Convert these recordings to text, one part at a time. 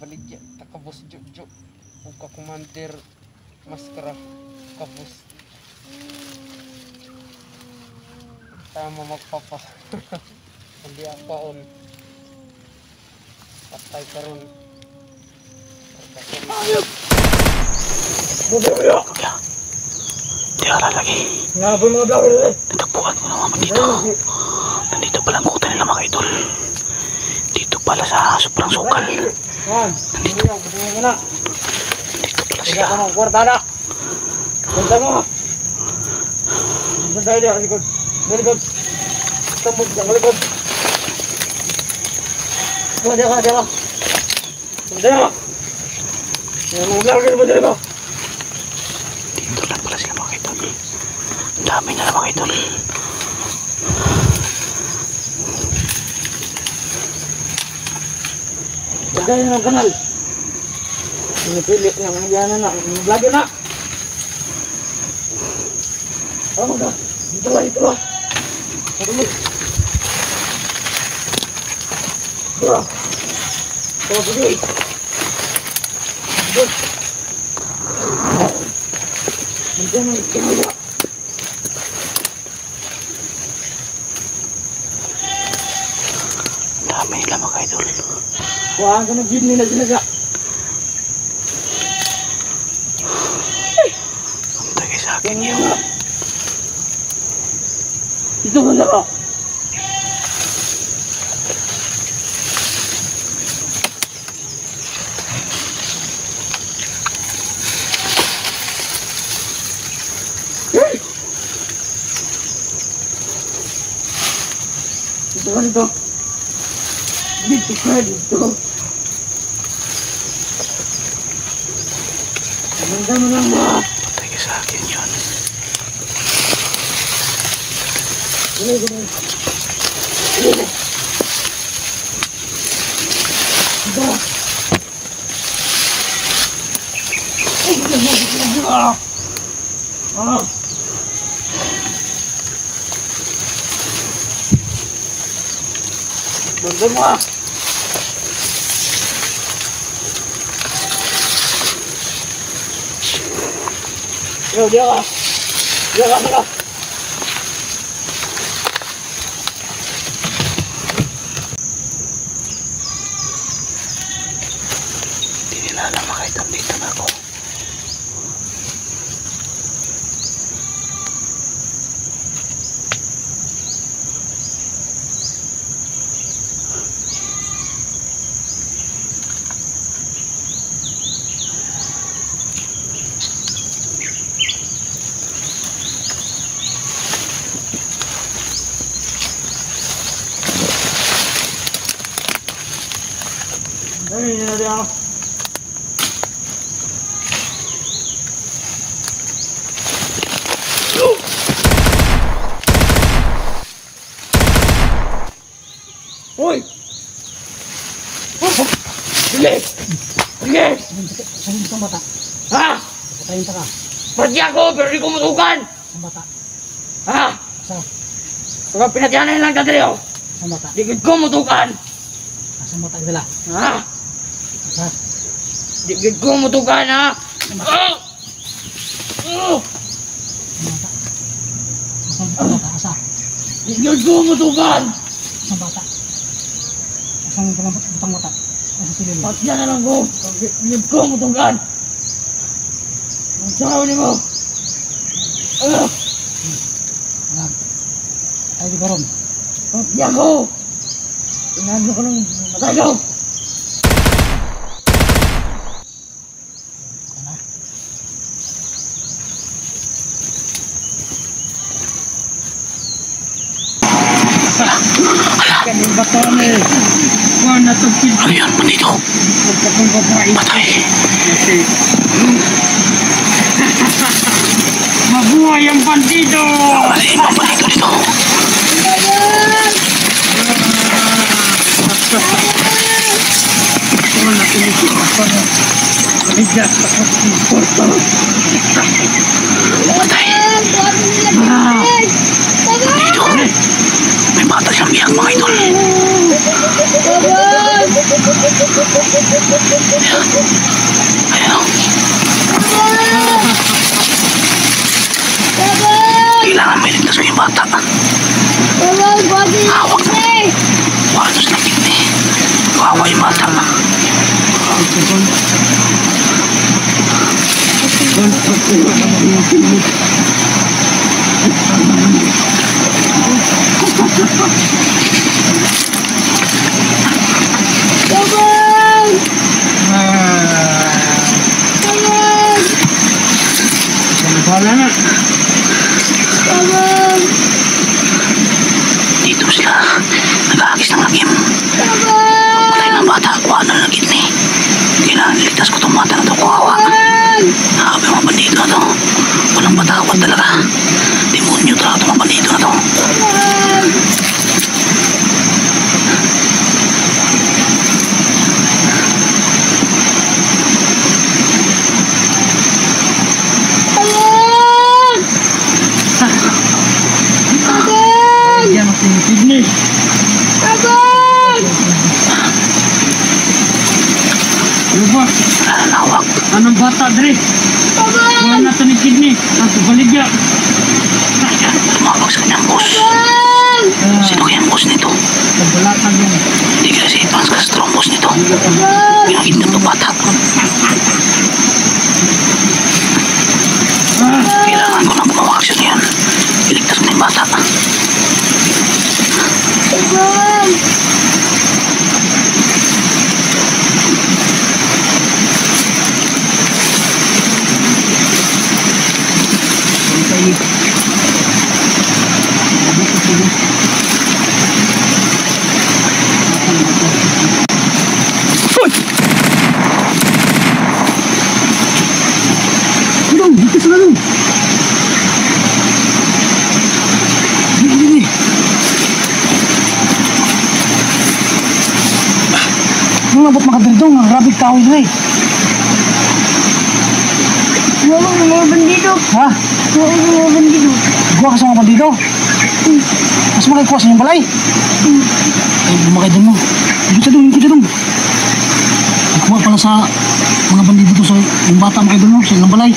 Baligya takabos jujo ug ka commander maskara kabus tama magpapa hindi ako patay karon ayop bubulok tiara lagi ngabo mo daw natagpuan mo naman dito nandito pala ang kuta nila mga idol dito pala sa sobrang sukal nandito pala sila kwartada punta mo punta dia likod likod tembus yang likod dia yang lagi punta mo dito lang pala sila mga idol dami na mga idol pagkaya ng kanal pinipilit ng nagyanan na lagi na oh God dito lang patulog pagkaya nandiyan ang kinaya dami nila mga idol wah ganun din nila sinaga antay kayo sa akin yun ito mo na ka ito ka nito dito ka dito ganda mo lang ba patay ka sa akin yun gini ganda mo yo dia ka hindi nila alam makita dito na ako ini dia oi Yes! Saan sa bata? Ha? Patayin ka. Pergi ako, pero di ko matukan! Sa bata? Ha? Sa? Pagka pinatyanan lang ka dali, oh! Sa bata? Di ko matukan! Sa bata ka. Ha? Sa? Di ko matukan, ha? Sa bata? Sa bata? Asa? Di ko matukan! Sa bata? Asang butang bata? Patya na lang ko. Pagkilip ko matugan. Ang sahaw ni mo. Ay di karon. Patya ko. Tinadyo ko ng matay ko. Kanin ba ko ni? Ano yan, bandito? Patay. Mabuhay ang bandito! Alin ang bandito dito? Ito na pinisip ako na maligas ako sa porto. Patay. Bandito. May bata siyang biyang mga idol. bata. Hawak na. Wala to silang kidney. Kawawa yung bata. Wala na. Dito sila nag-aagis ng lagim. Patay ng bata. Kuha na ng kidney. Kailangan niligtas ko itong bata na ito. Kuhawa. Nakakabay mga bandido na ito. Walang matawad talaga. Demonyo talaga itong mga bandido na ito. Yan ang kidney. Ano ba? Nawak. Anong bata, Dre? Wala na ito ni kidney. Ang baligya. Tumawag sa kanyang boss. Sino kaya ang boss nito? Kabalatan yan. Hindi kaya si Ipans Castro ang boss nito. Pinakit ng bata. Kailangan ko na gumawa aksyon yan. Iligtas ko na yung bata. Dong, dito sa lalo. Hindi. Nung nabot makadaldong, ang rabig tao ito eh. Wala ko mga bandido. Ha? Wala ko mga bandido. Gawa ka sa mga bandido? Mas makikuha sa inyong balay? Ay, bumakay doon mo. Ikot sa doon. Ikuha pala sa mga bandido to sa yung bata makay doon mo, sa ilang balay.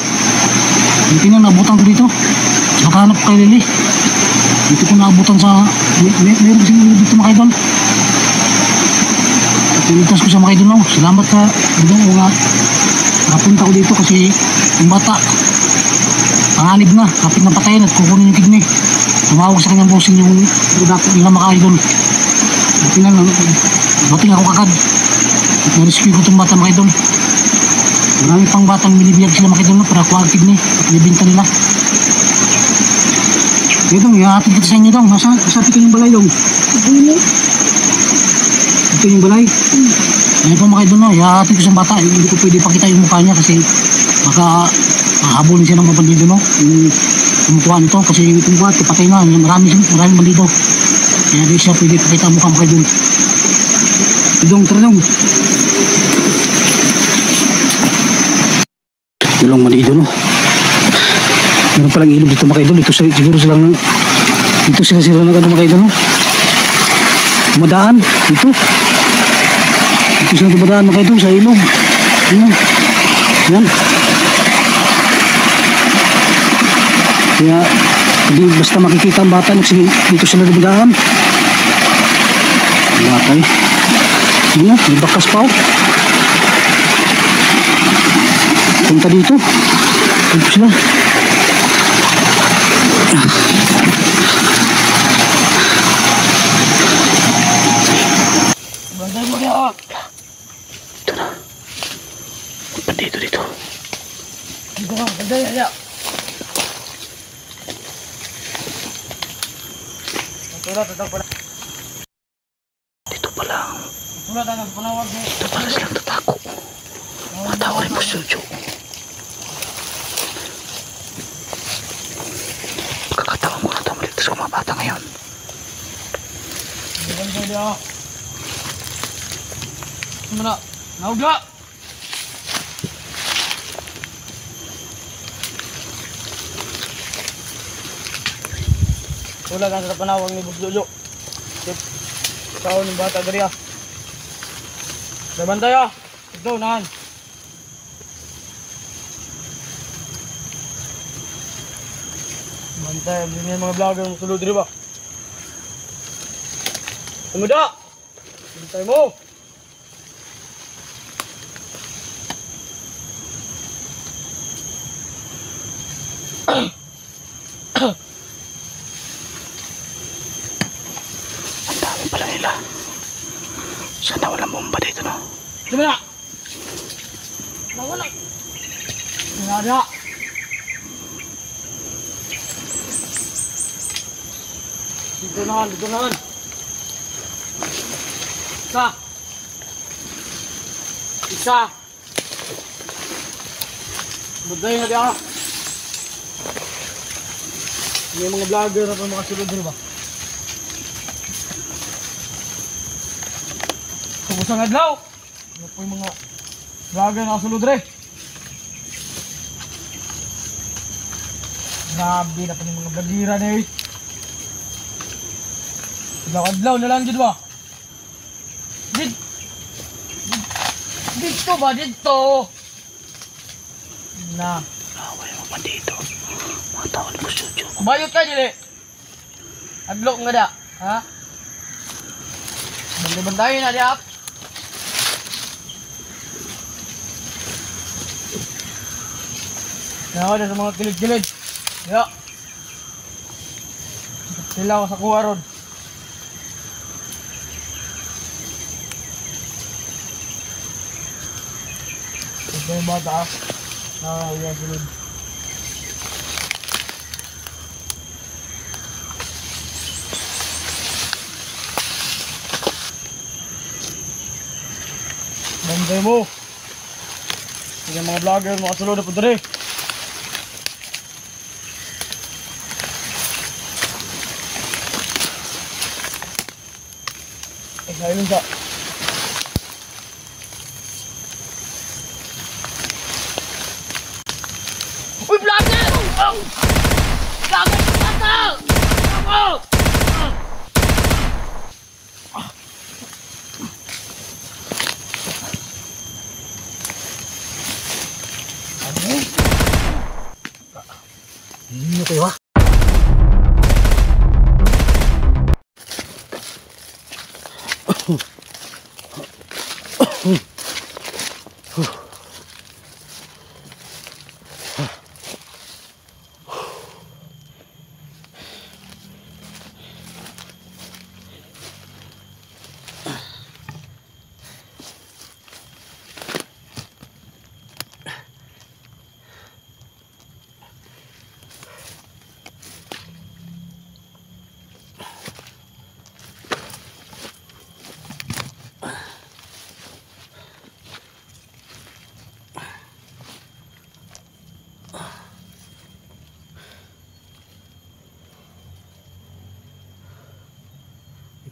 Yung tingnan, naabutan ko dito. Nakahanap kay Lili. Dito ko naabutan sa... Meron kasi Lili dito makay doon. Pinitas ko sa makay doon. Salamat ka. Doon nga. Nakapunta ko dito kasi yung bata panganib na. Kapit na patayin at kukunin yung kidney. Tumawag sa kanyang bossing yung dapat nila makay doon. Tingnan lang. Bating ako kakad. At na-rescue ko itong bata makay doon. Marami pang batang binibiyag sila makay doon para kuha ang kidney at ibinta nila. Kaya dong, ihahatid kita sa inyo dong. Masabi ka yung balay dong. Dili. Ito yung balay. Ngayon po makay doon no, ihahatid ko sa bata. Hindi ko pwede pakita yung mukha niya kasi baka mahabulin siya ng mga bandido no. Yung kumukuha nito kasi itong buhat, patay na. Maraming bandido. Kaya di siya pwede pakita ang mukha makay doon. Dong, tara dong. Walang malido no. Meron palang ilog dito mga idol. Ito siguro silang dito sila nag-ano mga idol no. Dumadaan dito. Dito sila dumadaan mga idol sa ilog. Yan. Kaya hindi basta makikita ang bata dito sila dumadaan. Batay. Yan, may bakas pa. Punta dito. Dito sila. Banday mo niya. Ito na. Bandito dito. Dito ka, banday niya. Tatang pala. Dito pa lang. Tulad ang panawag niya. Dito pala silang tatako. Matawa rin po studio. Kakatawa mo na ito. Maligtas ko mga bata ngayon. Banday niya. Mana? Nauga! Tulad ang sa panawag ni Bugdulo. Taon ng bata gariya. Sabantay ah! Ito, nahan. Mantay, hindi niya mga vlogger mo sulod rin ba? Tumuda! Mantay mo! Ang dami pala nila. Sana walang bomba dito, no? Tumula! Nawala! Nada! Dito naman, dito naman! Isa! Isa! Bagay na diya! May mga vlogger na pa mga sulod rin ba? Kubusang adlaw! Ano po yung mga vlogger na sulod rin? Grabe na pa yung mga vlogira na eh. Adlaw na lang dyan ba? Dito ba? Dito! Na. Away mo pa dito. Mga tao na po studio. Bayot ka dili. Adlok nga da. Ha? Bantayin na diap. Nawa na sa mga kilid-kilid. Ya. Sila ko sa kuha ron. Ito yung bata. Yan sulod. Bantay mo. Sige mga vlogger, mga sulod na po dali. Ayun ka. Uy, vlogger! Oh! Vlogger, bata! Oh! Ano kayo, ha?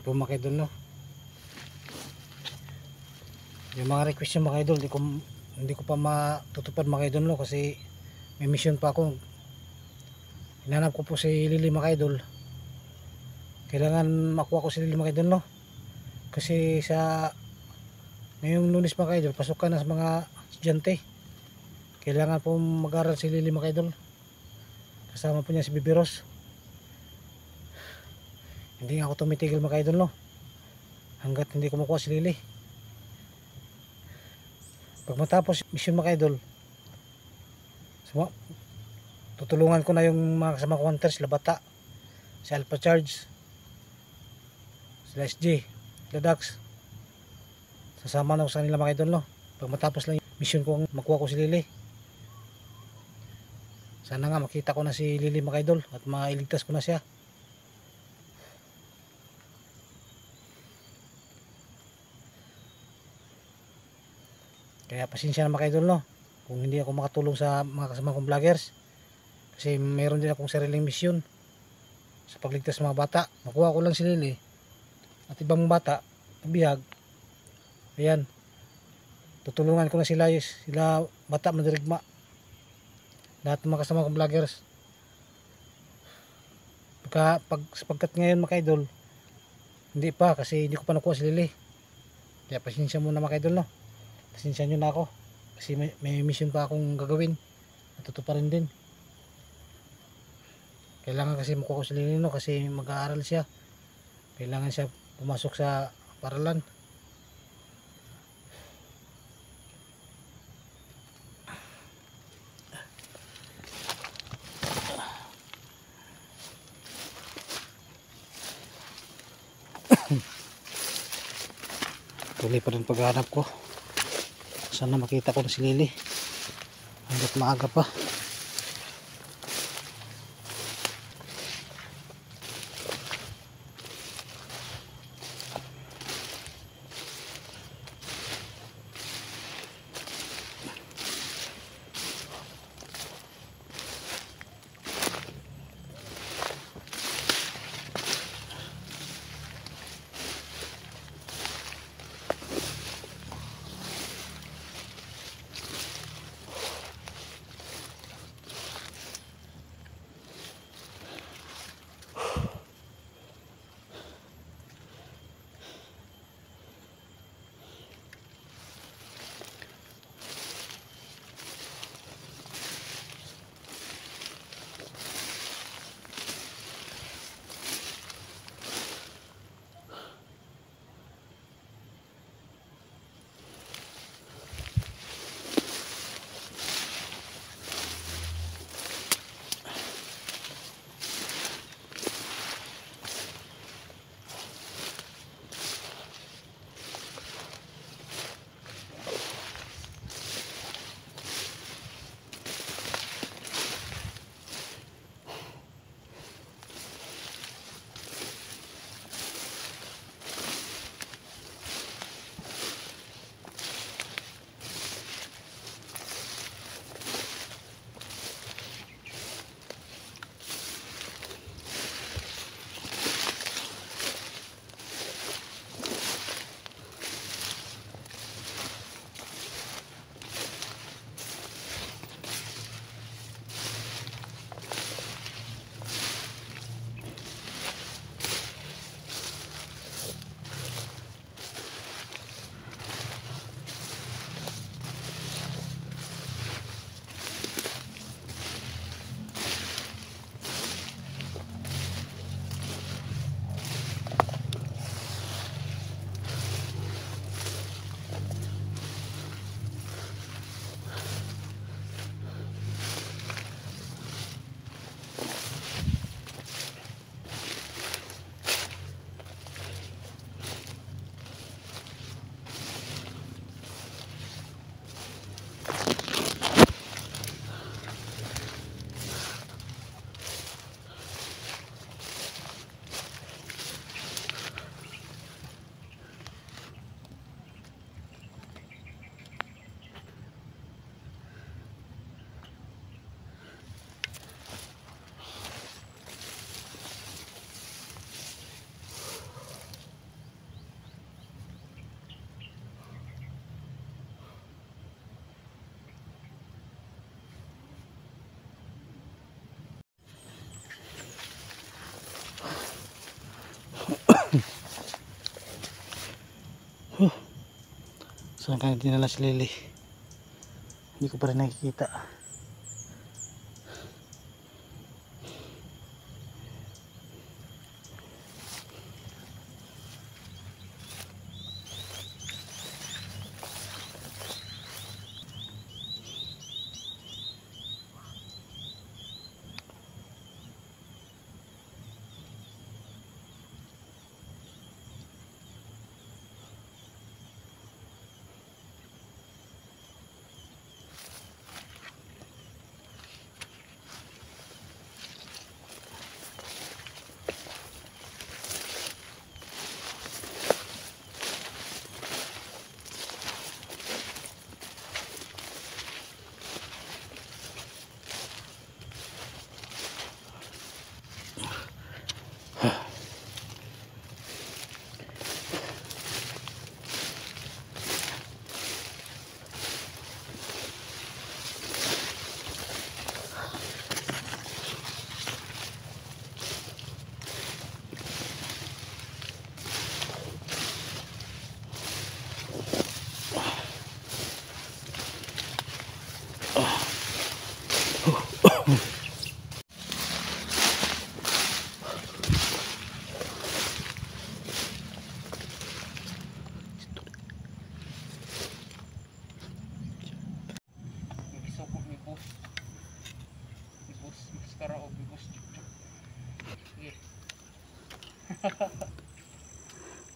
Po mga idol, no, yung mga request yung mga idol hindi ko pa matutupad mga idol, no, kasi may mission pa ako. Hinanap ko po si Lily mga idol. Kailangan makuha ko si Lily mga idol, no, kasi sa ngayong Lunes mga idol pasukan na sa mga estudyante. Kailangan po mag-aral si Lily mga idol, kasama po niya si Bibiros. Hindi ako tumitigil mga idol, no, hanggat hindi ko makuha si Lily. Pag matapos mission mga idol, tutulungan ko na yung mga kasama ko hunters, sila Bata, si Alpha Charge, sila SG, sila Dax. Sasama na ko sa kanila mga idol, no, pag matapos lang yung mission ko makuha ko si Lily. Sana nga makita ko na si Lily mga idol at mailigtas ko na siya. Kaya pasensya na mga idol, no, kung hindi ako makatulong sa mga kasama kong vloggers, kasi mayroon din akong sariling misyon sa pagligtas sa mga bata. Makuha ko lang si Lily at ibang bata nabihag. Ayan, tutulungan ko na sila Bata Mandirigma, lahat ng mga kasama kong vloggers. Sapagkat ngayon mga idol hindi pa, kasi hindi ko pa nakuha si Lily. Kaya pasensya muna mga idol, no, pasensya nyo na ako kasi may mission pa akong gagawin, natutuparin din. Kailangan kasi makuha ko si Lilino kasi mag-aaral siya. Kailangan siya pumasok sa paralan. Tuloy pa rin paghahanap ko. Sana makita ko na si Lily hanggat maaga pa. Saan kaya dinala si Lily? Hindi ko pa rin nakikita.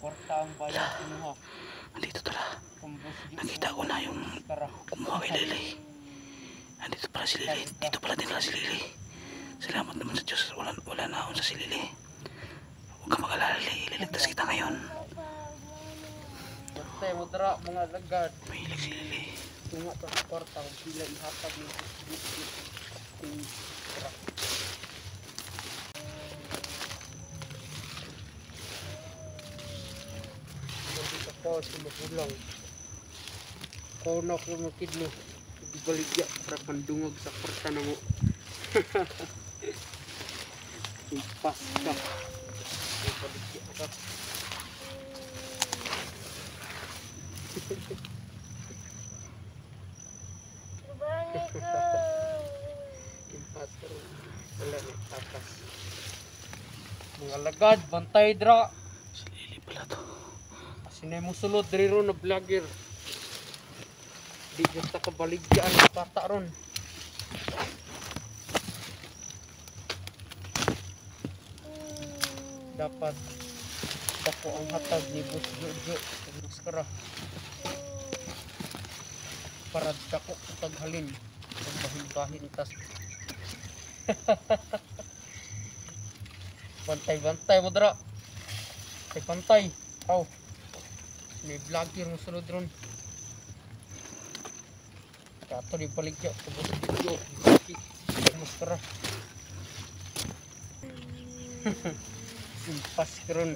Kwarta ang bayad kinuha. Nandito tala. Kumbus yun. Nakita ko na yung kumuha kay Lili. Nandito pala si Lili. Dito pala din si Lili. Salamat naman sa Diyos. Wala na akong sa si Lili. Huwag ka mag-alala, Lili. Ililigtas kita ngayon. Basta mo dara mga lagad. Mahilig si Lili. Tunga sa kwarta kung sila ihatag ng ako sumukulang ko na ko makidlo baligya para pandungog sa kwarta na mo. Impas ka baligya ka. Impas ka rin wala na takas mga lagad bantay dra. Si Lili pala to. Sinay mo sulod diri ron na vlogger. Di gusto ka baligyan ng bata ron. Dapat ako ang hatag ni Boss Jojo sa maskara. Para dako taghalin ang bahin-bahin tas. Bantay mo dra. Pantay. Aw. May vlogger mo sulod ron. Kato di baligya ko Boss Jojo. Maskara. Impas ron.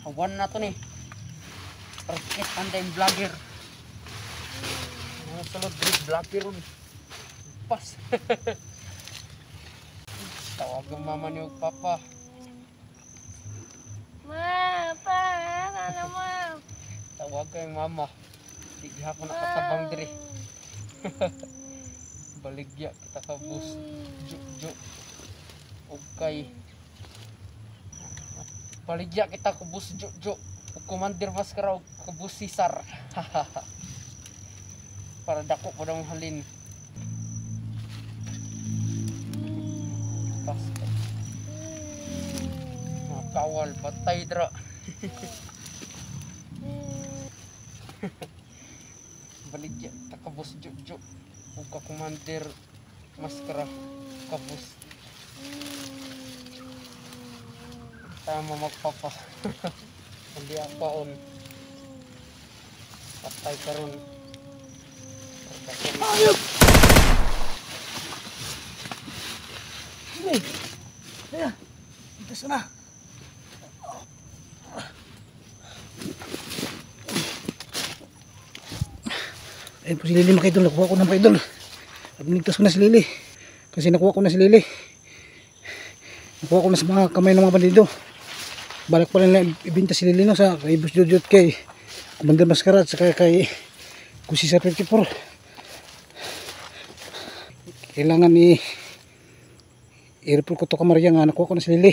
Hawan na to ni. Perfect pandai vlogger. Mo sulod vlogger ron. Impas. Tawag ang mama ni og papa. Ma, pa, ano mo? Tawag kang mama. Di gihapon nakatabang diri. Baligya kita ka Boss Jojo. Okay. Baligya kita ka Boss Jojo. Ug Commander Maskara ug ka Boss Cesar. Para dako ko daw halin. Basta. Kawal batay dra. Baligya ta ka Boss Jojo ug ka Commander Maskara ka Boss. Tama magpapa. Hindi apaon. Patay karon. Ayop! Hey! Kaya, itas na. Ayun po si Lili mga idol, nakuha ko na mga idol. Nagligtas ko na si Lili. Kasi nakuha ko na si Lili. Nakuha ko na sa mga kamay ng mga bandido. Balak pa rin ibinta si Lili no, sa kay Boss Jojo at kay Commander Maskara at saka kay Cesar 54. Kailangan i-report ko to kamarya nga nakuha ko na si Lili.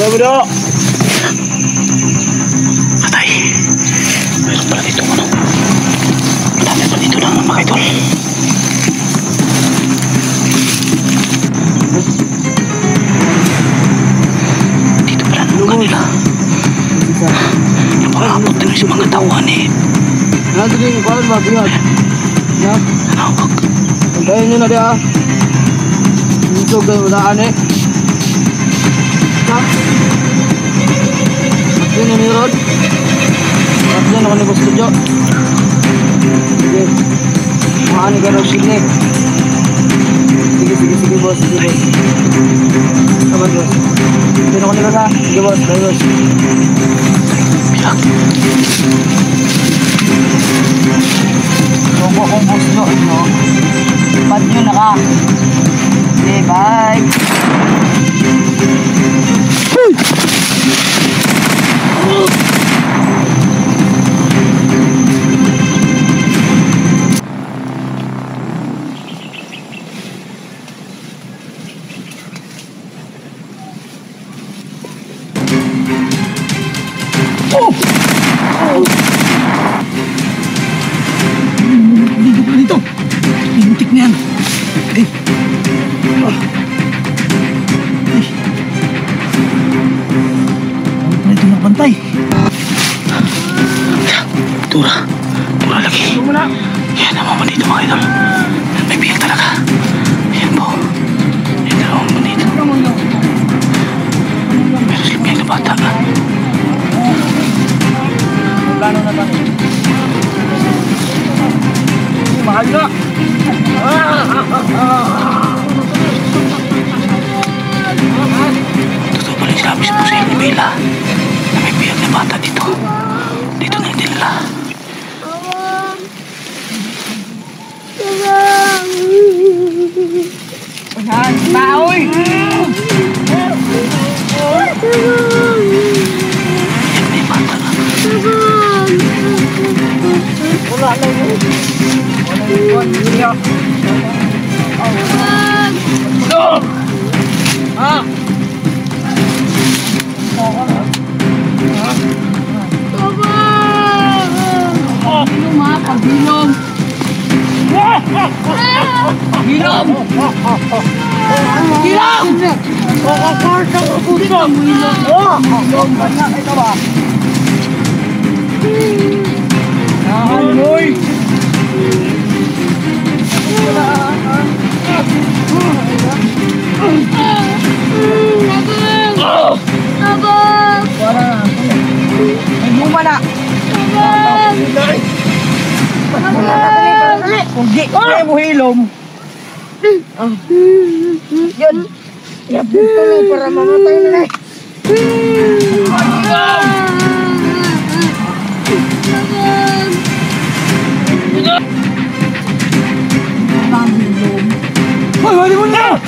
Banda. Patay. Meron pala dito ano. Dami pala dito ng mga idol. Dito pala nung kanila. Napakabot din sa mga tawan eh. Nandiyan yung kawan mabigat. Na? Nawag. Bandayin nyo na dia. Dito kayo daan eh. Ini nih Rod. Rasanya nak ni Boss Jojo. Sige. Mahal ni kalau sini. Sige Bos, sige Bos. Sabar Bos. Ini nak ni rasa. Sige Bos, baik Bos. Bilang. Kau Bos no. Ba't yun na ka? Okay, bye. Dito. Lintik na yan. Okay. Ano pa ito nakabantay? Tura lagi. Yan naman dito mga idol. May biyag talaga. Yan po. Yan dalawang manito. Meron silang biyag na bata. Plano na ba? Mahal na! Totoo pala yung sabi sa ni Bella na may biyag na bata dito. Dito na yung nila. Unahan, taoy! Yan may bata na. Wala lang yun. Wala yun. Ah! Pagbilom! Bilom! Bilom! Kakakarta ko po dito! Bilom! Banyak ito ba? Nahanmoy! May luma na! Kung di kaya mo hilom, yun, yapin tuloy para mamatay na eh. Hoy, wali mo na!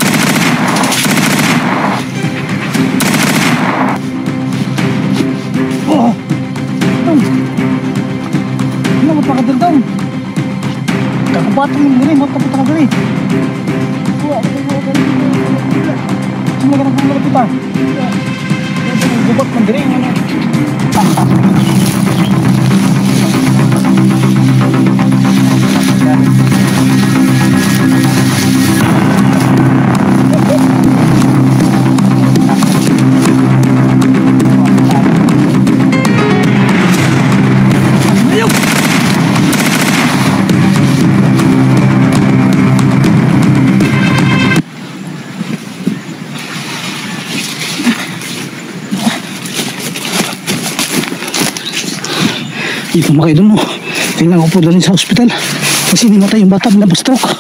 Oh! Ano magpakadaldang? Kakabatang yung gani, magkapatang gani. Sino ka nagpapalapit kita? Gubat ng gani, ano? Ito mga idol mo. Tingnan ko po dalhin sa ospital. Kasi nimatay yung bata na stroke.